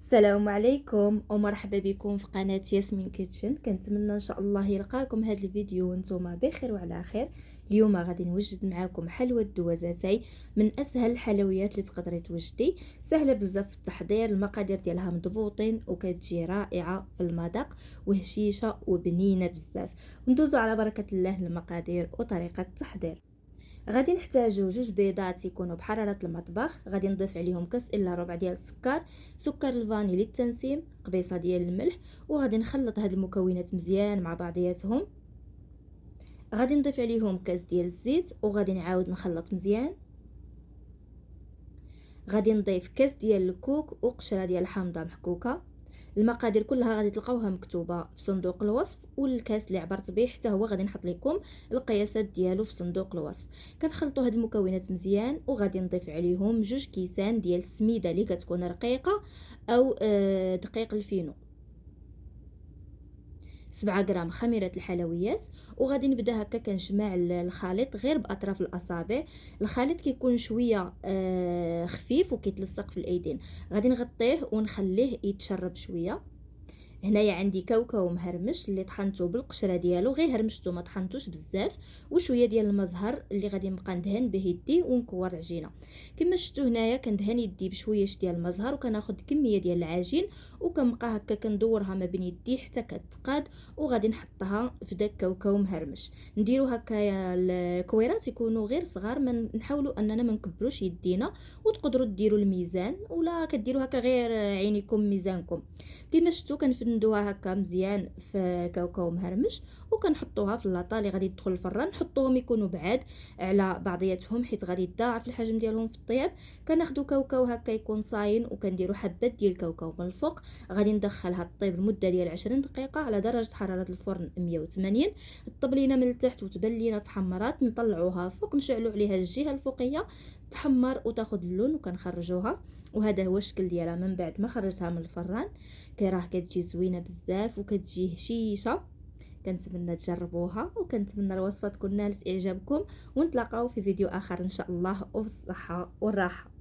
السلام عليكم ومرحبا بكم في قناة ياسمين كيتشن. كنتمنى ان شاء الله يلقاكم هذا الفيديو وانتم بخير وعلى خير. اليوم غادي نوجد معكم حلوى الدوازاتي، من اسهل الحلويات اللي تقدري توجدي. سهله بزاف في التحضير، المقادير ديالها مضبوطين وكتجي رائعه في المذاق وهشيشه وبنينه بزاف. ندوزو على بركه الله المقادير وطريقه التحضير. غادي نحتاجو جوج بيضات يكونوا بحرارة المطبخ، غادي نضيف عليهم كاس الا ربع ديال السكر، سكر الفاني للتنسيم، قبيصه ديال الملح، وغادي نخلط هاد المكونات مزيان مع بعضياتهم. غادي نضيف عليهم كاس ديال الزيت وغادي نعاود نخلط مزيان. غادي نضيف كاس ديال الكوك وقشره ديال الحامضه محكوكه. المقادير كلها غادي تلقاوها مكتوبه في صندوق الوصف، والكاس اللي عبرت به حتى هو غادي نحط لكم القياسات ديالو في صندوق الوصف. كنخلطوا هاد المكونات مزيان وغادي نضيف عليهم جوج كيسان ديال السميده اللي كتكون رقيقه او دقيق الفينو، 7 غرام خميره الحلويات. وغادي نبدا هكا كنجمع الخليط غير باطراف الاصابع. الخليط كيكون شويه خفيف وكيتلصق في الايدين. غادي نغطيه ونخليه يتشرب شويه. هنايا عندي كاوكاو مهرمش اللي طحنته بالقشره ديالو، غير هرمشته ما طحنتوش بزاف، وشويه ديال المزهر اللي غادي نبقى ندهن به يدي ونكور عجينه. كما شفتوا هنايا كندهن يدي بشويش ديال المزهر وكناخذ كميه ديال العجين وكنبقى هكا كندورها ما بين يدي حتى كتقاد، وغادي نحطها في داك كاوكاو مهرمش. نديرو هكايا الكويرات يكونوا غير صغار، ما نحاولوا اننا ما نكبروش يدينا. وتقدروا ديروا الميزان ولا كديروا هكا غير عينيكم ميزانكم. كما شفتوا كنفندوها هكا مزيان في كاوكاو مهرمش وكنحطوها في اللاطه اللي غادي تدخل الفران. نحطوهم يكونوا بعاد على بعضياتهم حيت غادي يضاعف الحجم ديالهم في الطياب. كناخذوا كاوكاو هكا يكون صاين وكنديروا حبات ديال الكاوكاو من الفوق. غادي ندخلها طيب لمده ديال 20 دقيقه على درجه حراره الفرن 180. طيب لينا من التحت وتبان لينا تحمرات، نطلعوها فوق نشعلوا عليها الجهه الفوقيه تحمر وتاخذ اللون وكنخرجوها. وهذا هو الشكل ديالها من بعد ما خرجتها من الفران. كيراه كتجي زوينه بزاف وكتجي هشيشه. كنتمنى تجربوها وكنتمنى الوصفه تكون نالت اعجابكم، ونتلاقاو في فيديو اخر ان شاء الله وبالصحه والراحه.